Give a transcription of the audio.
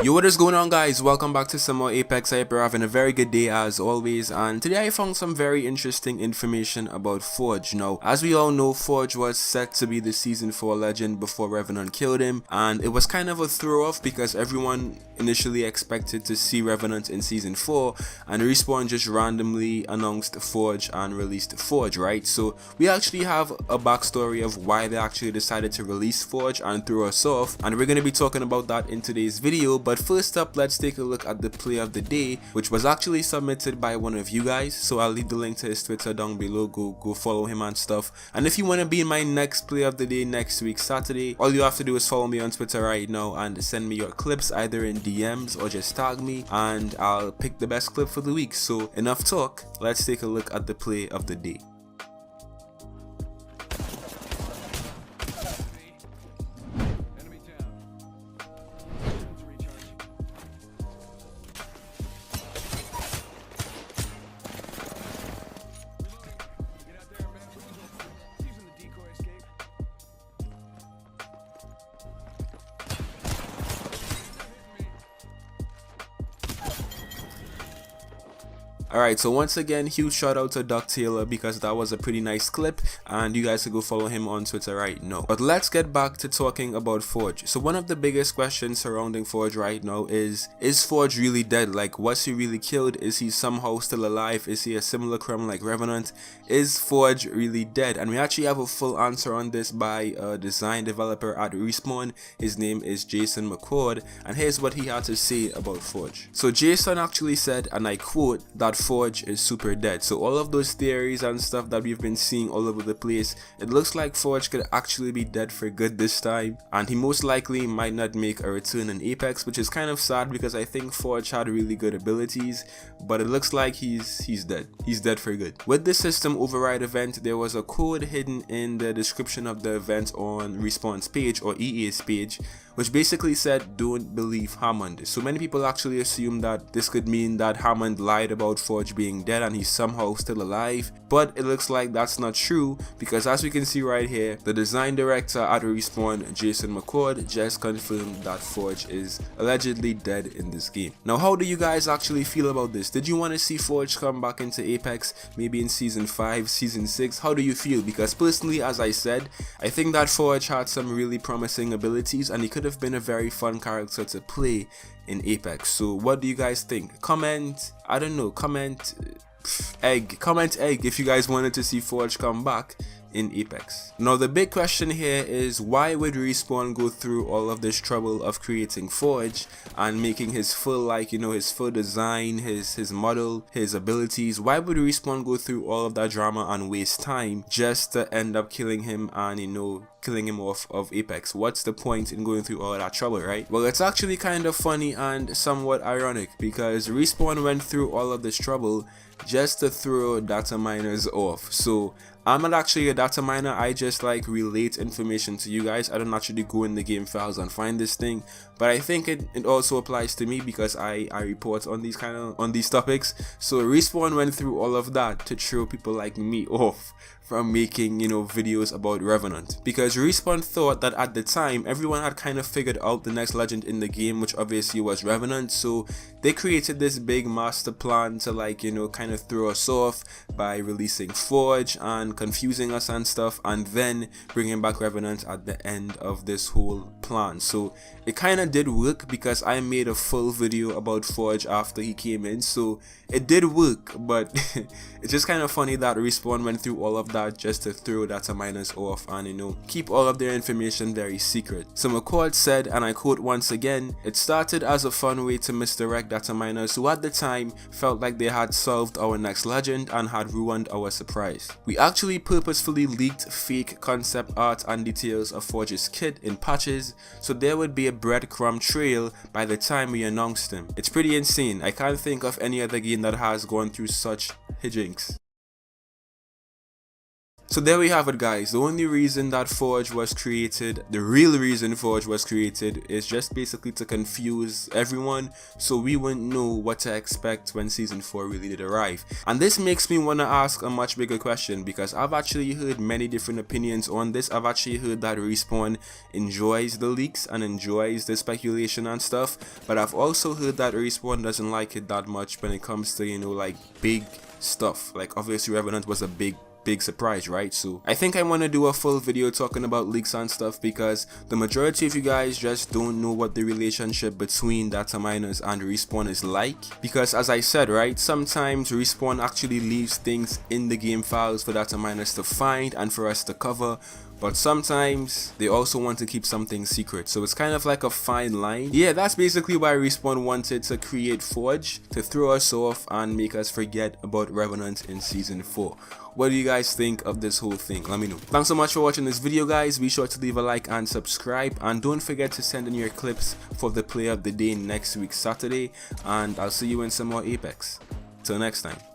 Yo, what is going on, guys? Welcome back to some more Apex. I hope you're having a very good day as always, and today I found some very interesting information about Forge. Now, as we all know, Forge was set to be the season 4 legend before Revenant killed him, and it was kind of a throw off because everyone initially expected to see Revenant in season 4, and Respawn just randomly announced Forge and released Forge, right? So we actually have a backstory of why they actually decided to release Forge and throw us off, and we're going to be talking about that in today's video. But first up, let's take a look at the play of the day, which was actually submitted by one of you guys. So I'll leave the link to his Twitter down below. Go follow him and stuff. And if you want to be in my next play of the day next week Saturday, all you have to do is follow me on Twitter right now and send me your clips either in DMs or just tag me, and I'll pick the best clip for the week. So enough talk, let's take a look at the play of the day. Alright, so once again, huge shout out to Doc Taylor because that was a pretty nice clip, and you guys should go follow him on Twitter right now. But let's get back to talking about Forge. So one of the biggest questions surrounding Forge right now is Forge really dead? Like, was he really killed? Is he somehow still alive? Is he a similar criminal like Revenant? Is Forge really dead? And we actually have a full answer on this by a design developer at Respawn. His name is Jason McCord, and here's what he had to say about Forge. So Jason actually said, and I quote, that Forge is super dead. So all of those theories and stuff that we've been seeing all over the place, it looks like Forge could actually be dead for good this time, and he most likely might not make a return in Apex, which is kind of sad because I think Forge had really good abilities, but it looks like he's dead. He's dead for good. With the system override event, there was a code hidden in the description of the event on Respawn's page or EA's page, which basically said, "Don't believe Hammond." So many people actually assume that this could mean that Hammond lied about Forge being dead and he's somehow still alive, but it looks like that's not true because as we can see right here, the design director at Respawn, Jason McCord, just confirmed that Forge is allegedly dead in this game. Now, how do you guys actually feel about this? Did you want to see Forge come back into Apex maybe in season 5, season 6? How do you feel? Because personally, as I said, I think that Forge had some really promising abilities and he could have been a very fun character to play in Apex. So what do you guys think? Comment, I don't know, comment egg if you guys wanted to see Forge come back in Apex. Now the big question here is, why would Respawn go through all of this trouble of creating Forge and making his full, like, you know, his full design, his model, his abilities? Why would Respawn go through all of that drama and waste time just to end up killing him and, you know, killing him off of Apex? What's the point in going through all that trouble, right? Well, it's actually kind of funny and somewhat ironic because Respawn went through all of this trouble just to throw data miners off. So I'm not actually a data miner, I just like relate information to you guys. I don't actually go in the game files and find this thing, but I think it also applies to me because I report on these topics. So Respawn went through all of that to throw people like me off from making, you know, videos about Revenant, because Respawn thought that at the time everyone had kind of figured out the next legend in the game, which obviously was Revenant. So they created this big master plan to, like, you know, kind of throw us off by releasing Forge and confusing us and stuff, and then bringing back Revenant at the end of this whole plan. So it kind of did work because I made a full video about Forge after he came in, so it did work. But it's just kind of funny that Respawn went through all of that just to throw data miners off and, you know, keep all of their information very secret. So McCord said, and I quote once again, "It started as a fun way to misdirect data miners who at the time felt like they had solved our next legend and had ruined our surprise. We actually purposefully leaked fake concept art and details of Forge's kit in patches so there would be a breadcrumb trail by the time we announced him. It's pretty insane. I can't think of any other game that has gone through such hijinks." So there we have it, guys. The only reason that Forge was created, the real reason Forge was created, is just basically to confuse everyone so we wouldn't know what to expect when season 4 really did arrive. And this makes me want to ask a much bigger question, because I've actually heard many different opinions on this. I've actually heard that Respawn enjoys the leaks and enjoys the speculation and stuff, but I've also heard that Respawn doesn't like it that much when it comes to, you know, like big stuff. Like obviously Revenant was a big surprise, right? So I think I want to do a full video talking about leaks and stuff, because the majority of you guys just don't know what the relationship between data miners and Respawn is like. Because as I said, right, sometimes Respawn actually leaves things in the game files for data miners to find and for us to cover, but sometimes they also want to keep something secret, so it's kind of like a fine line. Yeah, that's basically why Respawn wanted to create Forge, to throw us off and make us forget about Revenant in season 4. What do you guys think of this whole thing? Let me know. Thanks so much for watching this video, guys. Be sure to leave a like and subscribe, and don't forget to send in your clips for the play of the day next week Saturday, and I'll see you in some more Apex. Till next time.